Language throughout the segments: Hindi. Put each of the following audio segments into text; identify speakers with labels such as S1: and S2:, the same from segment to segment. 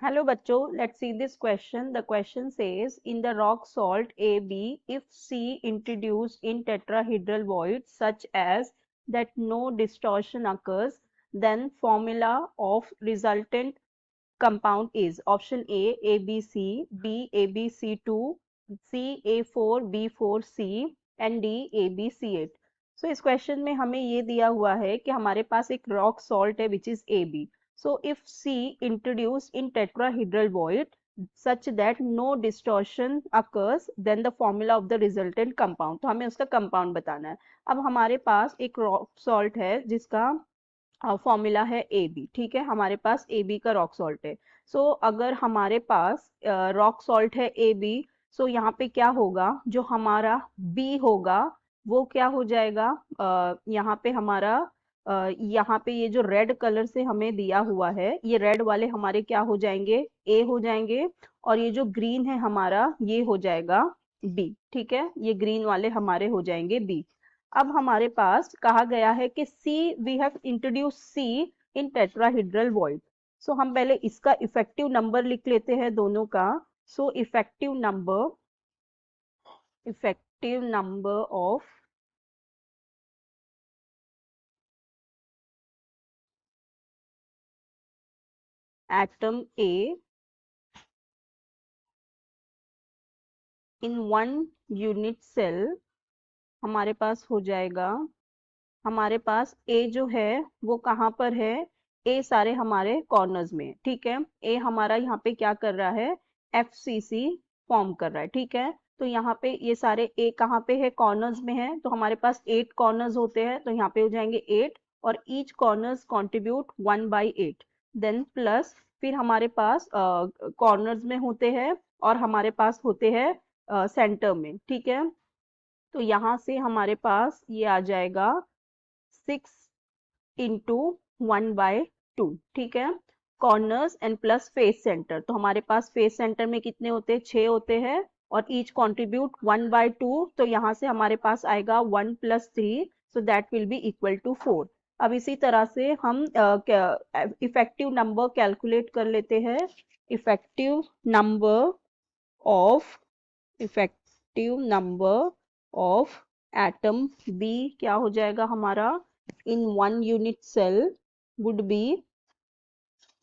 S1: Hello bachcho, let's see this question. The question says, in the rock salt AB, if C introduced in tetrahedral void such as that no distortion occurs, then formula of resultant compound is option A ABC, B ABC2, C A4B4C and D ABC8. So इस क्वेश्चन में हमें ये दिया हुआ है कि हमारे पास एक रॉक सॉल्ट है which is AB. So if C introduced in tetrahedral void such that no distortion occurs, then the formula of the resultant compound. तो हमें उसका कंपाउंड बताना है. अब हमारे पास एक रॉक सॉल्ट है जिसका फॉर्मूला है ए बी. ठीक है, हमारे पास ए बी का रॉक सॉल्ट है. सो अगर हमारे पास रॉक सॉल्ट है ए बी, सो यहाँ पे क्या होगा, जो हमारा बी होगा वो क्या हो जाएगा, यहाँ पे हमारा यहाँ पे ये जो रेड कलर से हमें दिया हुआ है, ये रेड वाले हमारे क्या हो जाएंगे, ए हो जाएंगे. और ये जो ग्रीन है हमारा, ये हो जाएगा बी. ठीक है, ये ग्रीन वाले हमारे हो जाएंगे बी. अब हमारे पास कहा गया है कि C we have introduce C in tetrahedral void. So हम पहले इसका इफेक्टिव नंबर लिख लेते हैं दोनों का. So effective number of atom A in 1 unit cell हमारे पास हो जाएगा. हमारे पास ए जो है वो कहाँ पर है, ए सारे हमारे कॉर्नर्स में. ठीक है, ए हमारा यहाँ पे क्या कर रहा है, FCC फॉर्म कर रहा है. ठीक है, तो यहाँ पे ये सारे ए कहाँ पे है, कॉर्नर्स में है. तो हमारे पास 8 कॉर्नर्स होते हैं, तो यहाँ पे हो जाएंगे 8 और each corners contribute 1/8. Then plus फिर हमारे पास कॉर्नर्स में होते हैं और हमारे पास होते हैं सेंटर में. ठीक है, तो यहाँ से हमारे पास ये आ जाएगा 6 इंटू 1/2. ठीक है, corners and plus face centre. तो हमारे पास फेस सेंटर में कितने होते हैं, 6 होते हैं और ईच कंट्रीब्यूट 1/2. तो यहाँ से हमारे पास आएगा 1 + 3, so that will be equal to 4. अब इसी तरह से हम इफेक्टिव नंबर कैलकुलेट कर लेते हैं. Effective number of effective number of atom B क्या हो जाएगा हमारा, in 1 unit cell would be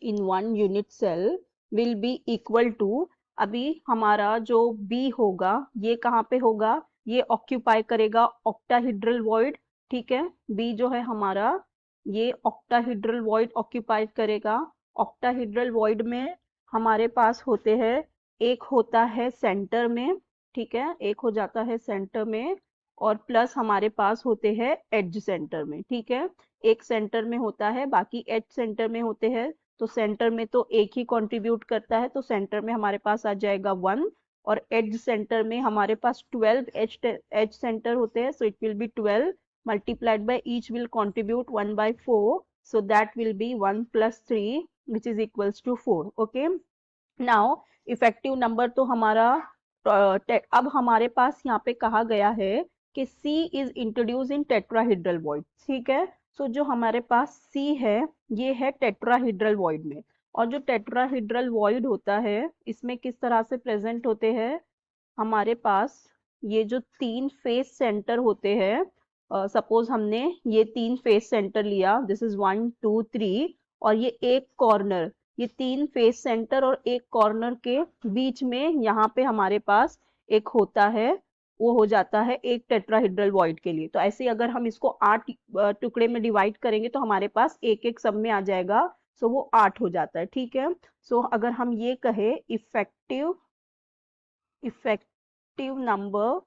S1: in 1 unit cell will be equal to. अभी हमारा जो B होगा ये कहाँ पे होगा, ये ऑक्यूपाई करेगा ऑक्टाहेड्रल वॉइड. ठीक है, B जो है हमारा ये ऑक्टाहेड्रल वॉइड ऑक्यूपाई करेगा. ऑक्टाहेड्रल वॉइड में हमारे पास होते हैं, एक होता है सेंटर में. ठीक है, एक हो जाता है सेंटर में और प्लस हमारे पास होते हैं एज सेंटर में. ठीक है, एक सेंटर में होता है, बाकी एज सेंटर में होते हैं. तो सेंटर में तो एक ही कंट्रीब्यूट करता है, तो सेंटर में हमारे पास आ जाएगा 1 और एज सेंटर में हमारे पास 12 एज सेंटर होते हैं. So it will be 12 multiplied by each will contribute 1/4. So that will be 1 + 3 which is equals to 4. Okay, now effective number तो हमारा अब हमारे पास यहाँ पे कहा गया है कि C is introduce in tetrahedral void. ठीक है, सो जो हमारे पास C है ये है टेट्राहेड्रल वॉइड में. और जो टेट्राहेड्रल वॉइड होता है इसमें किस तरह से प्रेजेंट होते हैं, हमारे पास ये जो 3 फेस सेंटर होते हैं, सपोज हमने ये 3 फेस सेंटर लिया, दिस इज 1 2 3 और ये एक कॉर्नर, ये 3 फेस सेंटर और एक कॉर्नर के बीच में यहाँ पे हमारे पास एक होता है, वो हो जाता है एक टेट्राहेड्रल वॉइड के लिए. तो ऐसे अगर हम इसको 8 टुकड़े में डिवाइड करेंगे तो हमारे पास एक एक सब में आ जाएगा. सो वो 8 हो जाता है. ठीक है, सो अगर हम ये कहे effective number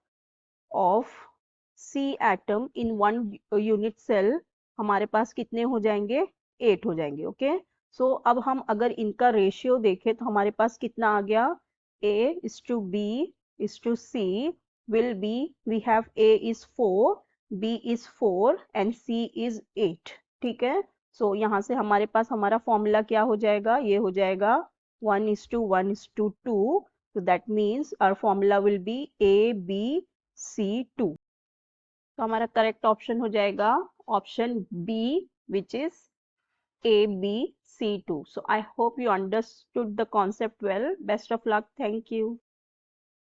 S1: of C atom in 1 unit cell हमारे पास कितने हो जाएंगे, 8 हो जाएंगे. ओके, सो अब हम अगर इनका रेशियो देखें तो हमारे पास कितना आ गया, A:B:C will be, we have A is 4, B is 4 and C is 8. ठीक है, सो यहाँ से हमारे पास हमारा फॉर्मूला क्या हो जाएगा, ये हो जाएगा 1:1:2. so that means our formula will be ABC2. तो हमारा करेक्ट ऑप्शन हो जाएगा option B which is C2. So I hope you understood the concept well. Best of luck. Thank you.